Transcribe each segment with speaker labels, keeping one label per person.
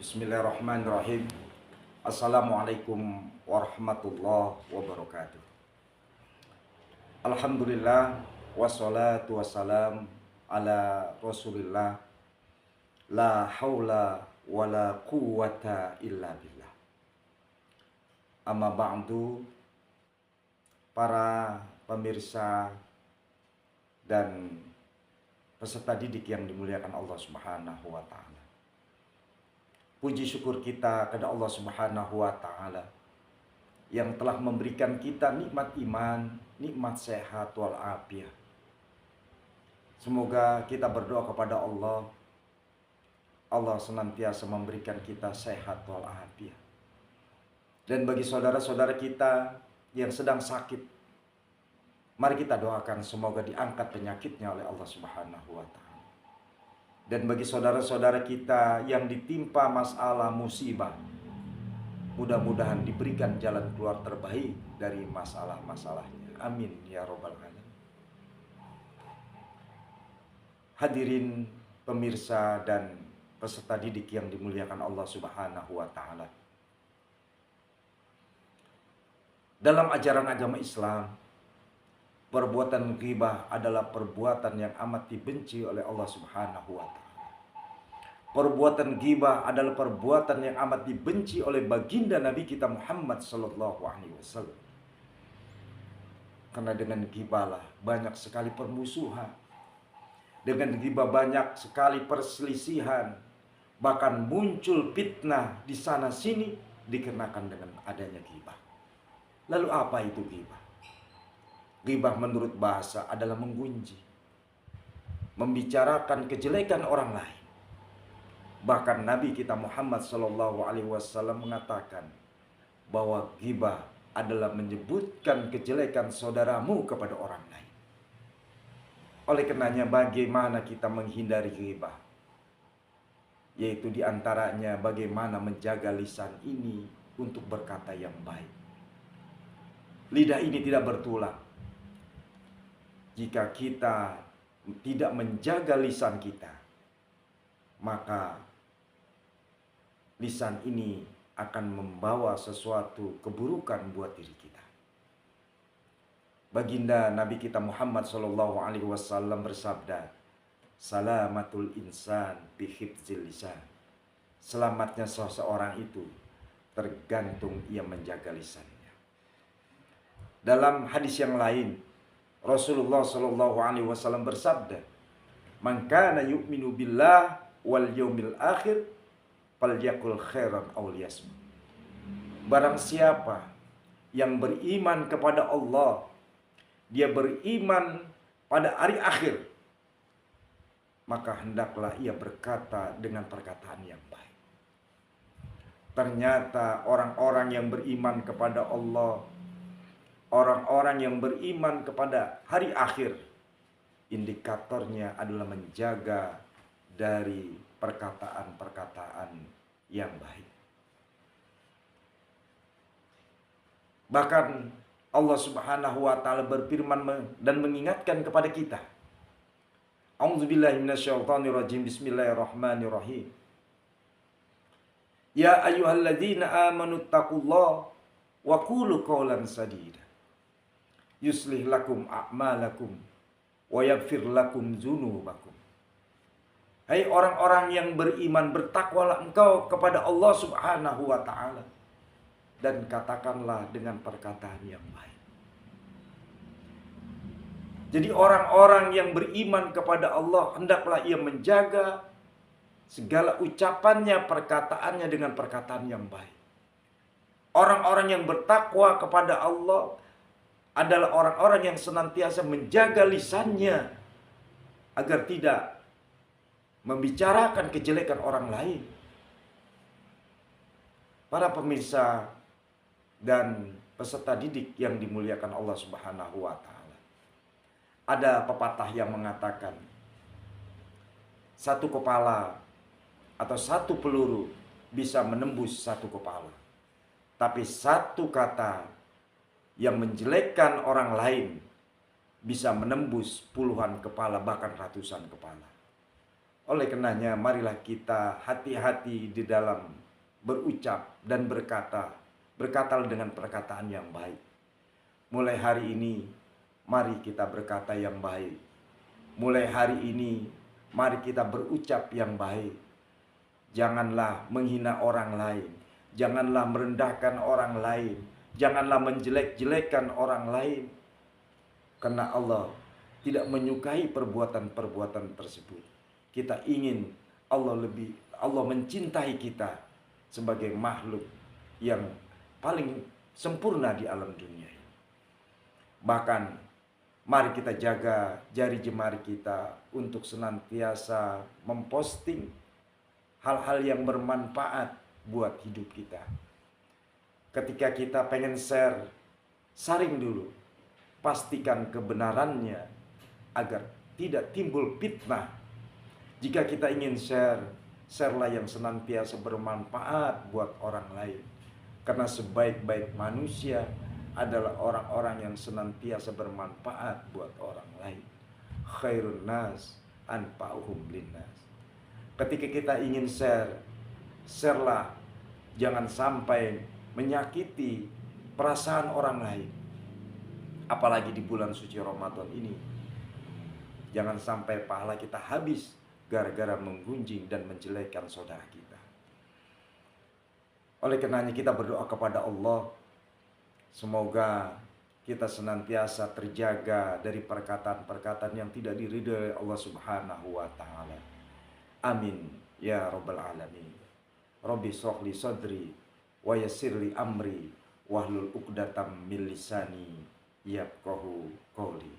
Speaker 1: Bismillahirrahmanirrahim. Assalamualaikum warahmatullahi wabarakatuh. Alhamdulillah wassalatu wassalam ala Rasulillah. La haula wala quwwata illa billah. Amma ba'du, para pemirsa dan peserta didik yang dimuliakan Allah Subhanahu wa taala. Puji syukur kita kepada Allah Subhanahu wa taala yang telah memberikan kita nikmat iman, nikmat sehat wal afiat. Semoga kita berdoa kepada Allah, Allah senantiasa memberikan kita sehat wal afiat. Dan bagi saudara-saudara kita yang sedang sakit, mari kita doakan semoga diangkat penyakitnya oleh Allah Subhanahu wa taala. Dan bagi saudara-saudara kita yang ditimpa masalah musibah, mudah-mudahan diberikan jalan keluar terbaik dari masalah-masalahnya. Amin ya robbal alamin. Hadirin pemirsa dan peserta didik yang dimuliakan Allah Subhanahu wa taala. Dalam ajaran agama Islam, perbuatan ghibah adalah perbuatan yang amat dibenci oleh Allah Subhanahu wa taala. Perbuatan ghibah adalah perbuatan yang amat dibenci oleh baginda Nabi kita Muhammad sallallahu alaihi wasallam. Karena dengan ghibah lah banyak sekali permusuhan. Dengan ghibah banyak sekali perselisihan. Bahkan muncul fitnah di sana sini dikarenakan dengan adanya ghibah. Lalu apa itu ghibah? Ghibah menurut bahasa adalah menggunjing, membicarakan kejelekan orang lain. Bahkan Nabi kita Muhammad Sallallahu Alaihi Wasallam mengatakan bahwa ghibah adalah menyebutkan kejelekan saudaramu kepada orang lain. Oleh karenanya bagaimana kita menghindari ghibah? Yaitu diantaranya bagaimana menjaga lisan ini untuk berkata yang baik. Lidah ini tidak bertulang. Jika kita tidak menjaga lisan kita, maka lisan ini akan membawa sesuatu keburukan buat diri kita. Baginda Nabi kita Muhammad sallallahu alaihi wasallam bersabda, "Salamatul insan bi hifdzil lisan." Selamatnya seseorang itu tergantung ia menjaga lisannya. Dalam hadis yang lain, Rasulullah sallallahu alaihi wasallam bersabda, "Man kana yu'minu billah wal yaumil akhir falyakul khairan aw liyasmut." Barang siapa yang beriman kepada Allah, dia beriman pada hari akhir, maka hendaklah ia berkata dengan perkataan yang baik. Ternyata orang-orang yang beriman kepada Allah, orang-orang yang beriman kepada hari akhir, indikatornya adalah menjaga dari perkataan-perkataan yang baik. Bahkan Allah Subhanahu wa taala berfirman dan mengingatkan kepada kita. A'udzubillahi minasyaitonirrajim. Bismillahirrahmanirrahim. Ya ayyuhalladzina amanu taqullaha wa qulu qawlan sadida. Yuslih lakum a'malakum wa yaghfir lakum dzunubakum. Hai orang-orang yang beriman, bertakwalah engkau kepada Allah Subhanahu wa taala dan katakanlah dengan perkataan yang baik. Jadi orang-orang yang beriman kepada Allah hendaklah ia menjaga segala ucapannya, perkataannya dengan perkataan yang baik. Orang-orang yang bertakwa kepada Allah adalah orang-orang yang senantiasa menjaga lisannya agar tidak membicarakan kejelekan orang lain. Para pemirsa dan peserta didik yang dimuliakan Allah Subhanahu wa taala. Ada pepatah yang mengatakan, satu kepala atau satu peluru bisa menembus satu kepala. Tapi satu kata yang menjelekkan orang lain bisa menembus puluhan kepala, bahkan ratusan kepala. Oleh karenanya, marilah kita hati-hati di dalam berucap dan berkata. Berkatalah dengan perkataan yang baik. Mulai hari ini, mari kita berkata yang baik. Mulai hari ini, mari kita berucap yang baik. Janganlah menghina orang lain. Janganlah merendahkan orang lain. Janganlah menjelek-jelekan orang lain. Karena Allah tidak menyukai perbuatan-perbuatan tersebut. Kita ingin Allah mencintai kita sebagai makhluk yang paling sempurna di alam dunia. Bahkan mari kita jaga jari jemari kita untuk senantiasa memposting hal-hal yang bermanfaat buat hidup kita. Ketika kita pengen share, saring dulu. Pastikan kebenarannya agar tidak timbul fitnah. Jika kita ingin share, sharelah yang senantiasa bermanfaat buat orang lain. Karena sebaik-baik manusia adalah orang-orang yang senantiasa bermanfaat buat orang lain. Khairun nas anfa'uhum linnas. Ketika kita ingin share, sharelah jangan sampai menyakiti perasaan orang lain. Apalagi di bulan suci Ramadan ini. Jangan sampai pahala kita habis gara-gara menggunjing dan menjelekkan saudara kita. Oleh karenanya kita berdoa kepada Allah, semoga kita senantiasa terjaga dari perkataan-perkataan yang tidak diridhoi Allah Subhanahu wa taala. Amin ya rabbal alamin. Rabbi shrahli sadri wa yassirli amri wahlul 'uqdatam min lisani yafqahu qawli.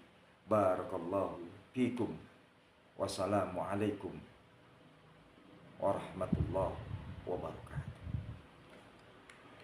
Speaker 1: Barakallahu fikum. Wassalamualaikum warahmatullahi wabarakatuh.